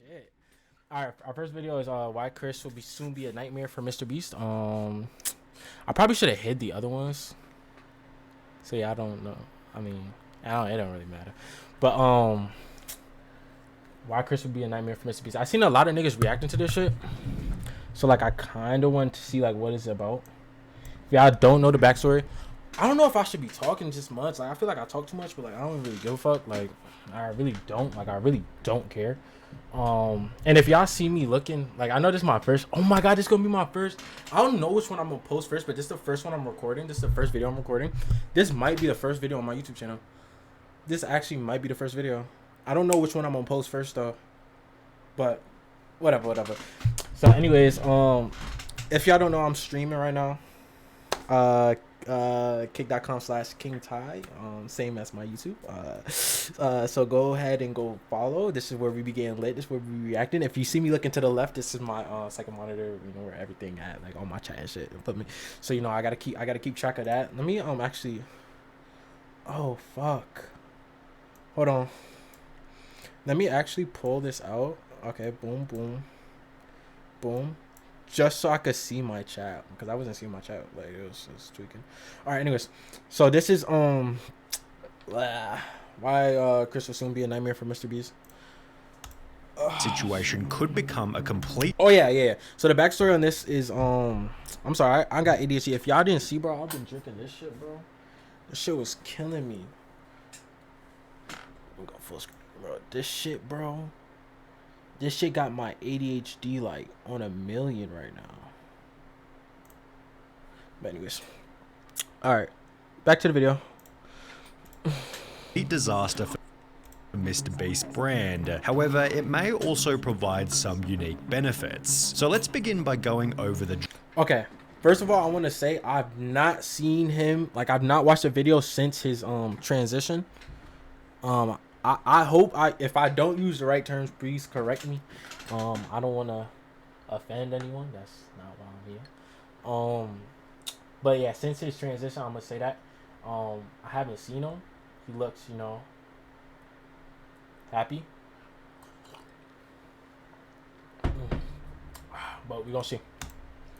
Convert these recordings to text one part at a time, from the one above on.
Shit. All right, our first video is why Chris will soon be a nightmare for Mr. Beast. I probably should have hid the other ones. So yeah, I don't know. I mean, it don't really matter. But why Chris would be a nightmare for Mr. Beast. I seen a lot of niggas reacting to this shit. So like, I kind of want to see like what it's about. If y'all don't know the backstory, I don't know if I should be talking this much. Like, I feel like I talk too much, but like I don't really give a fuck. Like, I really don't. Like, I really don't care. And if y'all see me looking, like, I know this is my first. Oh my god, this is gonna be my first. I don't know which one I'm gonna post first, but this is the first one I'm recording. This is the first video I'm recording. This might be the first video on my YouTube channel. This actually might be the first video. I don't know which one I'm gonna post first though. But whatever. So anyways, if y'all don't know, I'm streaming right now. Kick.com/KingTy, same as my YouTube. So go ahead and go follow. This is where we be getting lit. This is where we be reacting. If you see me looking to the left, this is my second monitor. You know where everything at, like all my chat and shit. Put me. So you know I gotta keep track of that. Let me actually. Oh fuck. Hold on. Let me actually pull this out. Okay. Boom. Just so I could see my chat, because I wasn't seeing my chat. Like, it was tweaking. All right, anyways, so this is why Chris will soon be a nightmare for Mr. Beast. Situation could become a complete. Oh yeah. So the backstory on this is I'm sorry, I got ADHD. If y'all didn't see, bro, I've been drinking this shit, bro. This shit was killing me. I'm going full screen, bro. This shit, bro. This shit got my ADHD like on 1,000,000 right now. But anyways. Alright. Back to the video. Disaster for Mr.Beast brand. However, it may also provide some unique benefits. So let's begin by going over the... Okay. First of all, I want to say I've not seen him. Like, I've not watched a video since his transition. I hope if I don't use the right terms, please correct me. I don't want to offend anyone. That's not why I'm here. But yeah, since his transition, I'm gonna say that. I haven't seen him. He looks, you know, happy. But we gonna see.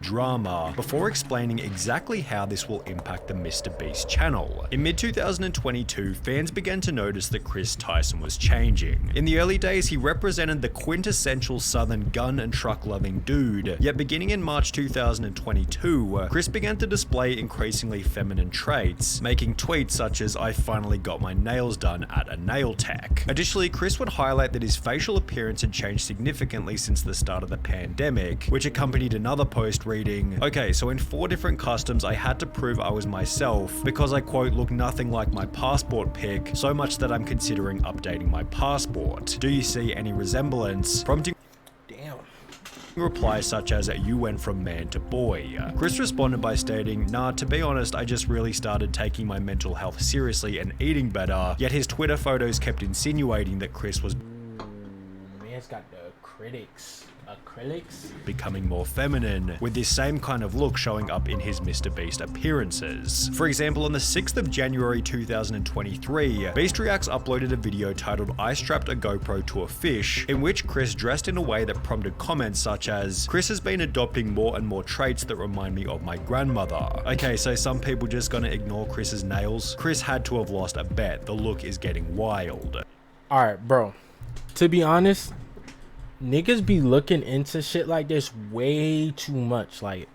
Drama before explaining exactly how this will impact the Mr.Beast channel. In mid-2022, fans began to notice that Chris Tyson was changing. In the early days, he represented the quintessential southern gun and truck loving dude, yet beginning in March 2022, Chris began to display increasingly feminine traits, making tweets such as "I finally got my nails done at a nail tech." Additionally, Chris would highlight that his facial appearance had changed significantly since the start of the pandemic, which accompanied another post reading, "Okay, so in 4 different customs I had to prove I was myself because I quote look nothing like my passport pic, so much that I'm considering updating my passport. Do you see any resemblance?" Prompting replies such as "You went from man to boy." Chris responded by stating, "Nah, to be honest, I just really started taking my mental health seriously and eating better," yet his Twitter photos kept insinuating that Chris was Man's got the acrylics. Becoming more feminine, with this same kind of look showing up in his Mr.Beast appearances. For example, on the 6th of January 2023, Beast Reacts uploaded a video titled "I strapped a GoPro to a fish," in which Chris dressed in a way that prompted comments such as, "Chris has been adopting more and more traits that remind me of my grandmother." Okay, so some people just gonna ignore Chris's nails? Chris had to have lost a bet. The look is getting wild. Alright, bro. To be honest, niggas be looking into shit like this way too much. Like,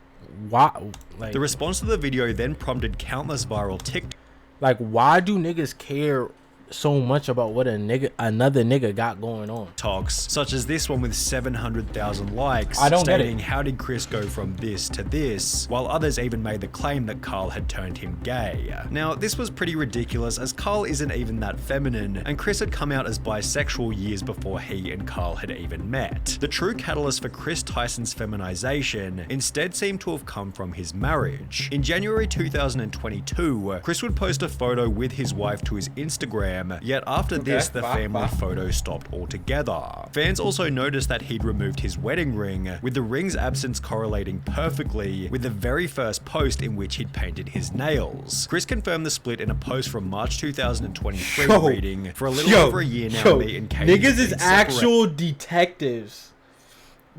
why? Like, the response to the video then prompted countless viral TikToks. Like, why do niggas care so much about what another nigga got going on? Talks such as this one with 700,000 likes, I don't stating, get it. "How did Chris go from this to this?" While others even made the claim that Carl had turned him gay. Now, this was pretty ridiculous, as Carl isn't even that feminine, and Chris had come out as bisexual years before he and Carl had even met. The true catalyst for Chris Tyson's feminization instead seemed to have come from his marriage. In January 2022, Chris would post a photo with his wife to his Instagram, Instagram, yet after this, the family photo stopped altogether. Fans also noticed that he'd removed his wedding ring, with the ring's absence correlating perfectly with the very first post in which he'd painted his nails. Chris confirmed the split in a post from March 2023 reading, "For a little over a year now, me and Katie niggas is actual detectives.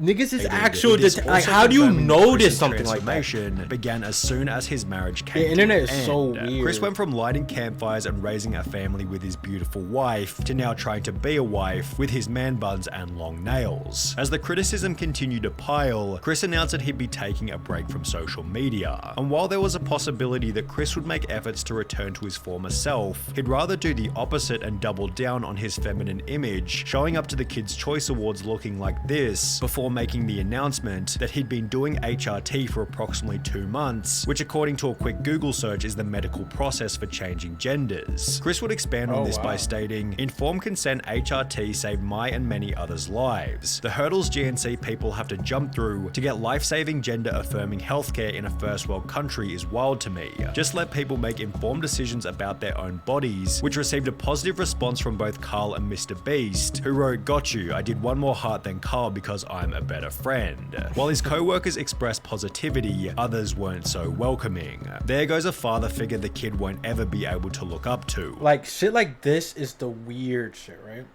Niggas is actual like, how do you notice something like that? Began as soon as his marriage came the internet to is an so end. weird. Chris went from lighting campfires and raising a family with his beautiful wife to now trying to be a wife with his man buns and long nails. As the criticism continued to pile, Chris announced that he'd be taking a break from social media. And while there was a possibility that Chris would make efforts to return to his former self, he'd rather do the opposite and double down on his feminine image, showing up to the Kids' Choice Awards looking like this before making the announcement that he'd been doing HRT for approximately 2 months, which according to a quick Google search is the medical process for changing genders. Chris would expand on this by stating, "Informed consent HRT saved my and many others' lives. The hurdles GNC people have to jump through to get life-saving gender-affirming healthcare in a first world country is wild to me. Just let people make informed decisions about their own bodies," which received a positive response from both Carl and Mr.Beast, who wrote, "Got you, I did one more heart than Carl because I'm a better friend." While his co-workers expressed positivity, others weren't so welcoming. There goes a father figure the kid won't ever be able to look up to. Like, shit like this is the weird shit, right?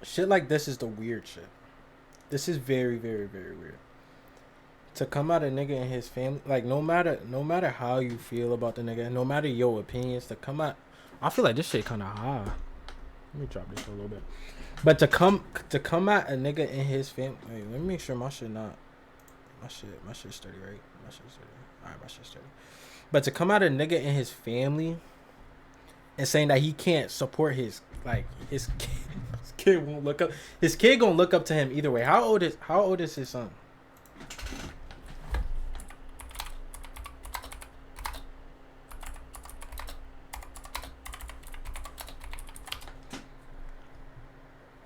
Shit like this is the weird shit. This is very, very, very weird. To come out a nigga and his family, like, no matter how you feel about the nigga, no matter your opinions, to come out, I feel like this shit kind of high. Let me drop this a little bit. But to come at a nigga in his family, wait, let me make sure my shit's sturdy, right? My shit's sturdy. Alright, my shit's sturdy. But to come at a nigga in his family and saying that he can't support his kid won't look up. His kid gonna look up to him either way. How old is his son?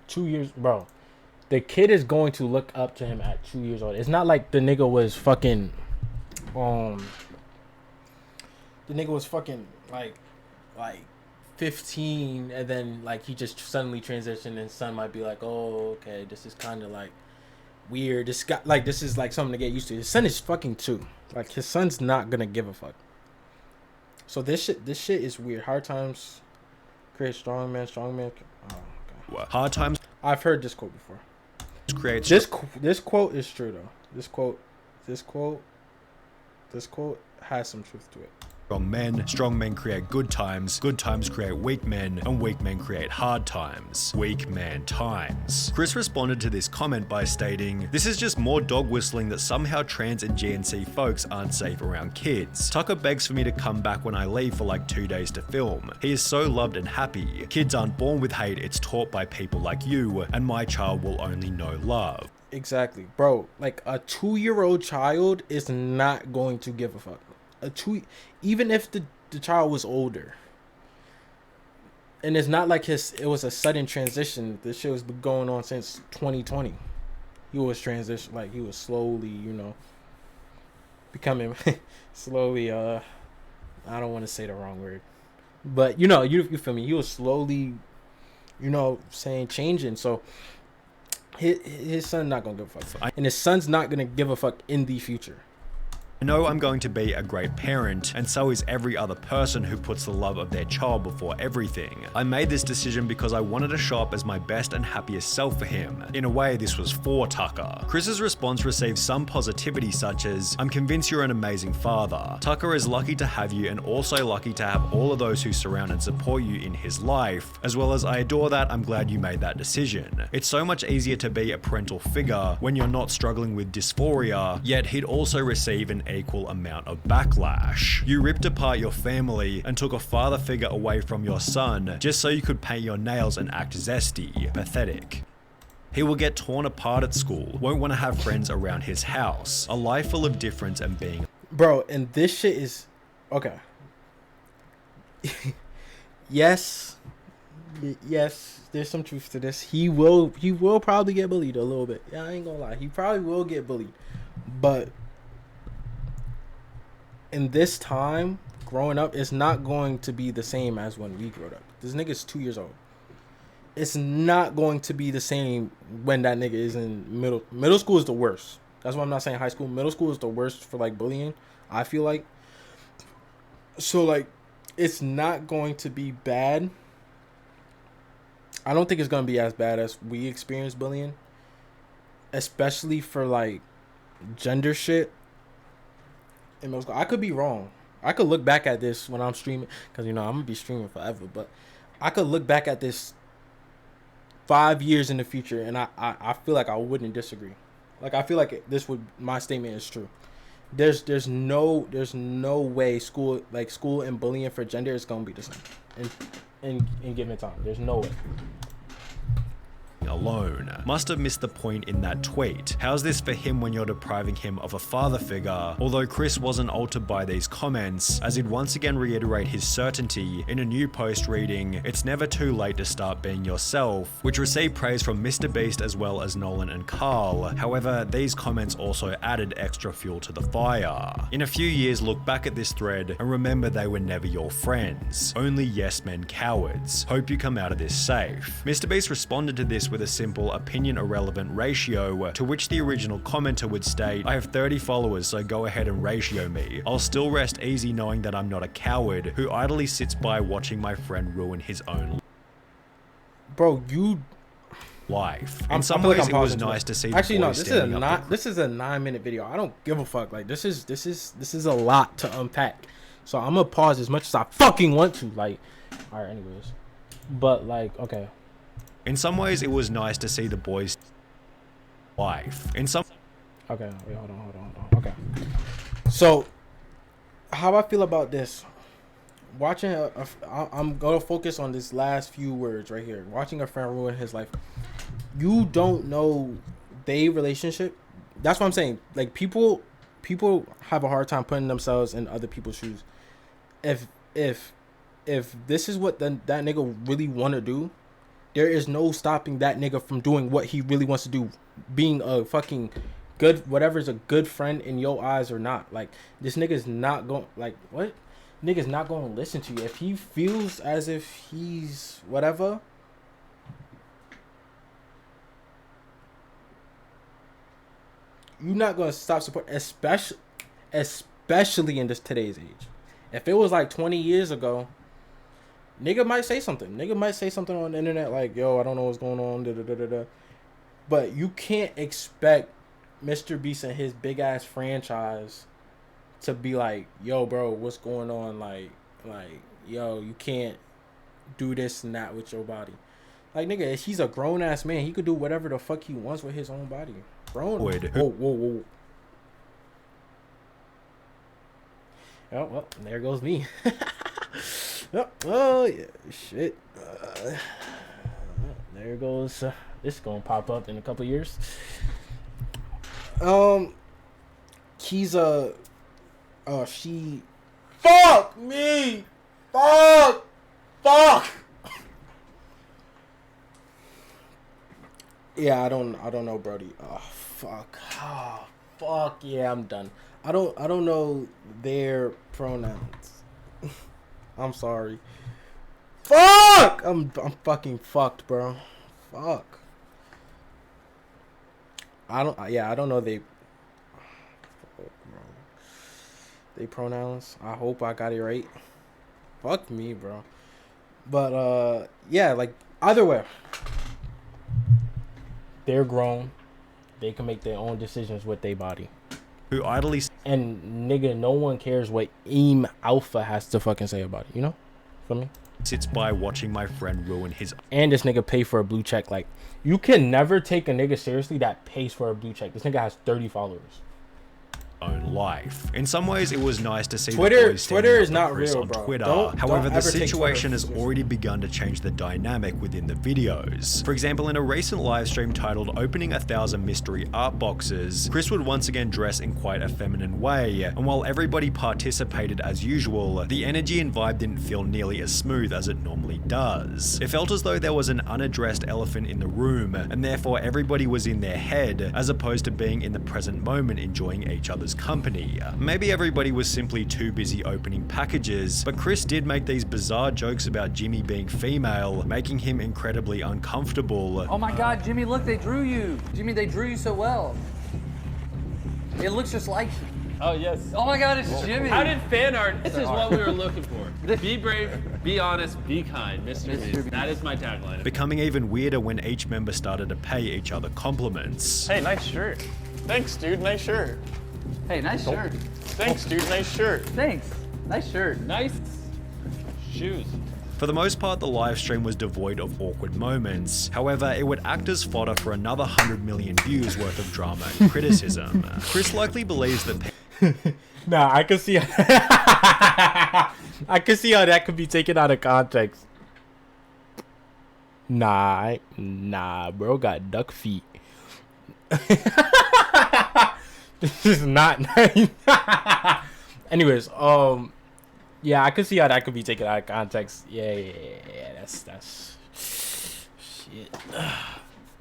Two years, bro. The kid is going to look up to him at 2 years old. It's not like the nigga was fucking, like 15, and then like he just suddenly transitioned, and son might be like, oh, okay, this is kind of like weird. This is like something to get used to. His son is fucking 2. Like, his son's not gonna give a fuck. So this shit is weird. Hard times create strong man. Oh, okay. Hard times. I've heard this quote before. Creates this quote is true though. This quote has some truth to it. Strong men create good times create weak men, and weak men create hard times, weak man times. Chris responded to this comment by stating, "This is just more dog whistling that somehow trans and GNC folks aren't safe around kids. Tucker begs for me to come back when I leave for like 2 days to film. He is so loved and happy. Kids aren't born with hate, it's taught by people like you, and my child will only know love." Exactly, bro. Like, a 2-year-old child is not going to give a fuck. Even if the child was older, and it's not like it was a sudden transition. This shit was been going on since 2020. He was he was slowly, becoming slowly. I don't want to say the wrong word, but you feel me. He was slowly, changing. So his son not gonna give a fuck, and his son's not gonna give a fuck in the future. I know I'm going to be a great parent, and so is every other person who puts the love of their child before everything. I made this decision because I wanted to show up as my best and happiest self for him. In a way, this was for Tucker. Chris's response received some positivity such as, "I'm convinced you're an amazing father. Tucker is lucky to have you and also lucky to have all of those who surround and support you in his life, as well as I adore that, I'm glad you made that decision. It's so much easier to be a parental figure when you're not struggling with dysphoria, yet he'd also receive an equal amount of backlash. You ripped apart your family and took a father figure away from your son just so you could paint your nails and act zesty. Pathetic. He will get torn apart at school, won't want to have friends around his house. A life full of difference and being..." Bro, and this shit is... Okay. Yes, there's some truth to this. He will probably get bullied a little bit. Yeah, I ain't gonna lie. He probably will get bullied. But... in this time, growing up, it's not going to be the same as when we grew up. This nigga's 2 years old. It's not going to be the same when that nigga is in middle school is the worst. That's why I'm not saying high school. Middle school is the worst for like bullying, I feel like. So like it's not going to be bad. I don't think it's going to be as bad as we experienced bullying, especially for like gender shit in middle school. I could be wrong. I could look back at this when I'm streaming, because you know I'm gonna be streaming forever, but I could look back at this 5 years in the future, and I feel like I wouldn't disagree. Like I feel like my statement is true. There's no way school and bullying for gender is gonna be the same in given time. There's no way. Alone. Must have missed the point in that tweet. How's this for him when you're depriving him of a father figure? Although Chris wasn't altered by these comments, as he'd once again reiterate his certainty in a new post reading, "It's never too late to start being yourself," which received praise from Mr.Beast as well as Nolan and Carl. However, these comments also added extra fuel to the fire. In a few years, look back at this thread and remember they were never your friends. Only yes men cowards. Hope you come out of this safe. Mr.Beast responded to this with a simple opinion irrelevant ratio, to which the original commenter would state, "I have 30 followers, so go ahead and ratio me. I'll still rest easy knowing that I'm not a coward who idly sits by watching my friend ruin his own Bro, you life." In some ways, it was nice to see. Actually, no. This is a 9-minute video. I don't give a fuck. Like this is a lot to unpack. So I'm gonna pause as much as I fucking want to. Like, all right. Anyways, but like, okay. In some ways, it was nice to see the boys' life. In some. Okay. Wait. Hold on. Okay. So, how I feel about this? Watching I'm gonna focus on this last few words right here. Watching a friend ruin his life. You don't know their relationship. That's what I'm saying. Like people have a hard time putting themselves in other people's shoes. If this is what that nigga really want to do, there is no stopping that nigga from doing what he really wants to do. Being a fucking good, whatever's a good friend in your eyes or not. Like this nigga's not going. Like what? Nigga's not going to listen to you if he feels as if he's whatever. You're not going to stop support, especially in this today's age. If it was like 20 years ago, nigga might say something. Nigga might say something on the internet like, "Yo, I don't know what's going on." Da, da, da, da, da. But you can't expect Mr.Beast and his big ass franchise to be like, "Yo, bro, what's going on?" Like, yo, you can't do this and that with your body. Like, nigga, he's a grown ass man. He could do whatever the fuck he wants with his own body. Grown. Whoa. Oh, well, there goes me. Oh, yeah, shit. There goes. This is gonna pop up in a couple years. He's a. She. Fuck me. Fuck. Yeah, I don't know, Brody. Oh, fuck. Oh, fuck. Yeah, I'm done. I don't know their pronouns. I'm sorry. Fuck! I'm fucking fucked, bro. Fuck. I don't know they pronouns. I hope I got it right. Fuck me, bro. But yeah, like either way. They're grown. They can make their own decisions with their body. Who idly and nigga, no one cares what Eam Alpha has to fucking say about it. You know, for me, sits by watching my friend ruin his. And this nigga pay for a blue check. Like, you can never take a nigga seriously that pays for a blue check. This nigga has 30 followers. Own life. In some ways, it was nice to see Twitter is not real, on bro. Twitter. However, the situation has already begun to change the dynamic within the videos. For example, in a recent live stream titled "Opening 1,000 Mystery Art Boxes," Chris would once again dress in quite a feminine way, and while everybody participated as usual, the energy and vibe didn't feel nearly as smooth as it normally does. It felt as though there was an unaddressed elephant in the room, and therefore everybody was in their head, as opposed to being in the present moment enjoying each other's Dramas company. Maybe everybody was simply too busy opening packages, but Chris did make these bizarre jokes about Jimmy being female, making him incredibly uncomfortable. Oh my God, Jimmy, look, they drew you. Jimmy, they drew you so well. It looks just like you. Oh, yes. Oh my God, it's Jimmy. How did fan art? This is what we were looking for. Be brave, be honest, be kind, Mr. Beast. That is my tagline. Becoming even weirder when each member started to pay each other compliments. Hey, nice shirt. Thanks, dude. Nice shirt. Hey, nice shirt. Thanks, dude. Nice shirt. Thanks. Nice shirt. Nice shoes. For the most part, the live stream was devoid of awkward moments. However, it would act as fodder for another 100 million views worth of drama and criticism. Chris likely believes that Nah, I can see I can see how that could be taken out of context. Nah, bro got duck feet. This is not nice. Anyways, yeah, I can see how that could be taken out of context. Yeah, that's shit.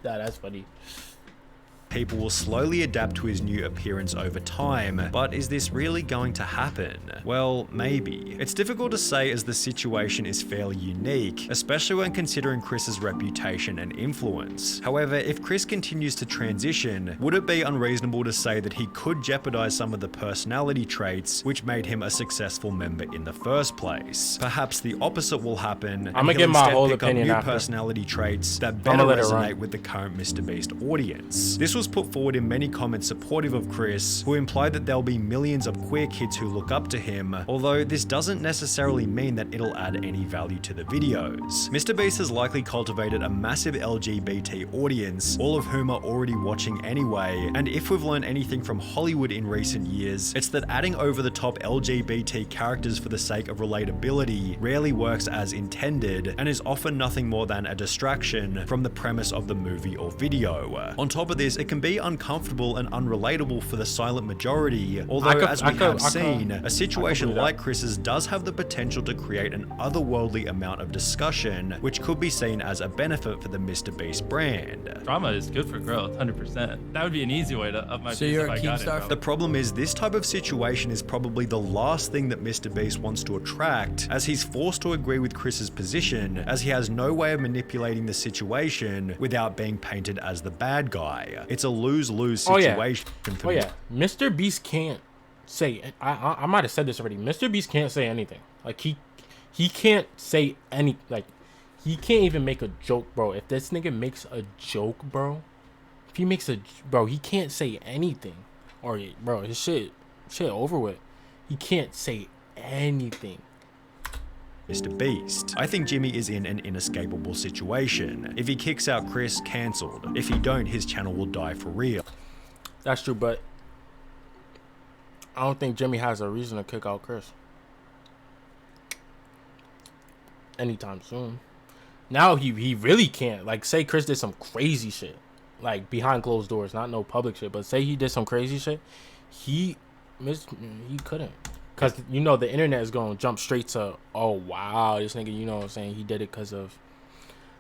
Nah, that's funny. people will slowly adapt to his new appearance over time, but is this really going to happen? Well, maybe. It's difficult to say as the situation is fairly unique, especially when considering Chris's reputation and influence. However, if Chris continues to transition, would it be unreasonable to say that he could jeopardize some of the personality traits which made him a successful member in the first place? Perhaps the opposite will happen, I'm gonna get my whole opinion new after. personality traits that better resonate with the current Mr.Beast audience. This was put forward in many comments supportive of Chris, who implied that there'll be millions of queer kids who look up to him, although this doesn't necessarily mean that it'll add any value to the videos. Mr.Beast has likely cultivated a massive LGBT audience, all of whom are already watching anyway, and if we've learned anything from Hollywood in recent years, it's that adding over-the-top LGBT characters for the sake of relatability rarely works as intended, and is often nothing more than a distraction from the premise of the movie or video. On top of this, it can be uncomfortable and unrelatable for the silent majority, although as we have seen, a situation like Chris's does have the potential to create an otherworldly amount of discussion, which could be seen as a benefit for the Mr.Beast brand. Drama is good for growth, 100%. That would be an easy way to up my So face you're if a I got Keemstar it. The problem is, this type of situation is probably the last thing that Mr.Beast wants to attract, as he's forced to agree with Chris's position, as he has no way of manipulating the situation without being painted as the bad guy. It's a lose-lose situation for me. Mr. Beast can't say. I might have said this already. Mr. Beast can't say anything. Like he can't say any. Like he can't even make a joke, bro. If this nigga makes a joke, bro, if he makes a bro, he can't say anything. Or bro, his shit over with. He can't say anything. Mr.Beast. I think Jimmy is in an inescapable situation. If he kicks out Chris, cancelled. If he don't, his channel will die for real. That's true, but I don't think Jimmy has a reason to kick out Chris anytime soon. Now he really can't. Like, say Chris did some crazy shit, like behind closed doors, not no public shit, but say he did some crazy shit, he couldn't. Because, you know, the internet is going to jump straight to, oh, wow, this nigga, you know what I'm saying, he did it because of...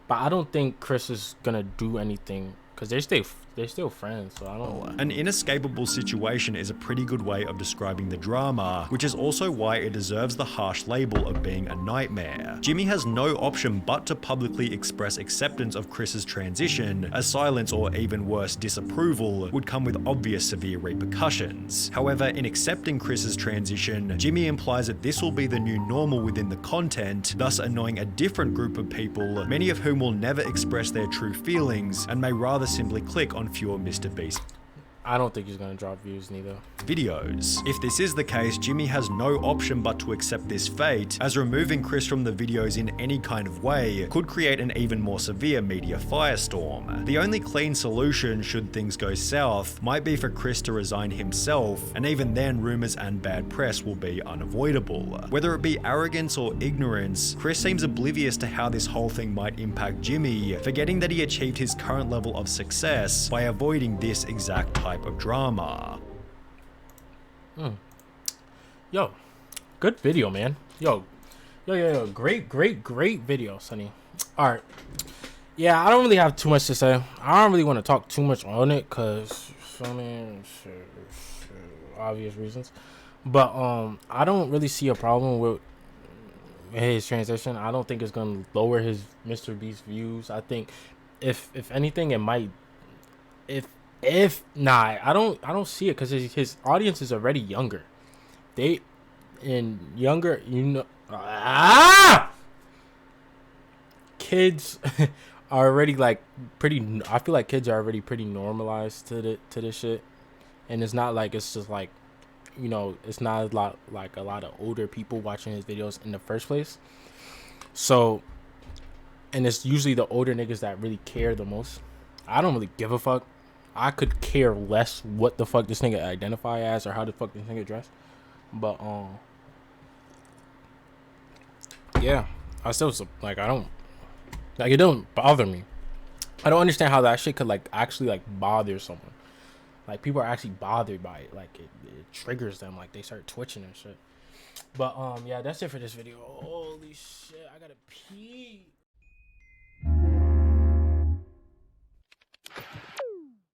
But I don't think Chris is going to do anything, because they're still friends, so I don't know. An inescapable situation is a pretty good way of describing the drama, which is also why it deserves the harsh label of being a nightmare. Jimmy has no option but to publicly express acceptance of Chris's transition, as silence or even worse, disapproval would come with obvious severe repercussions. However, in accepting Chris's transition, Jimmy implies that this will be the new normal within the content, thus annoying a different group of people, many of whom will never express their true feelings and may rather simply click on fewer Mr.Beast I don't think he's going to drop views neither. videos. If this is the case, Jimmy has no option but to accept this fate, as removing Chris from the videos in any kind of way could create an even more severe media firestorm. The only clean solution, should things go south, might be for Chris to resign himself, and even then rumors and bad press will be unavoidable. Whether it be arrogance or ignorance, Chris seems oblivious to how this whole thing might impact Jimmy, forgetting that he achieved his current level of success by avoiding this exact type of drama. Yo, good video, man. Yo, great video, Sonny. All right. Yeah, I don't really have too much to say. I don't really want to talk too much on it, because, I mean, shit. obvious reasons. But I don't really see a problem with his transition. I don't think it's gonna lower his Mr. Beast views. I think if anything, it might. If not, I don't see it because his audience is already younger. They and younger, kids are already like pretty. I feel like kids are already pretty normalized to this shit, and it's not like it's just like, it's not a lot like a lot of older people watching his videos in the first place. So, and it's usually the older niggas that really care the most. I don't really give a fuck. I could care less what the fuck this nigga identify as or how the fuck this nigga dress. But yeah, I still like, I don't like, it don't bother me. I don't understand how that shit could like actually like bother someone. Like, people are actually bothered by it. Like, it triggers them. Like, they start twitching and shit. But yeah, that's it for this video. Holy shit, I gotta pee.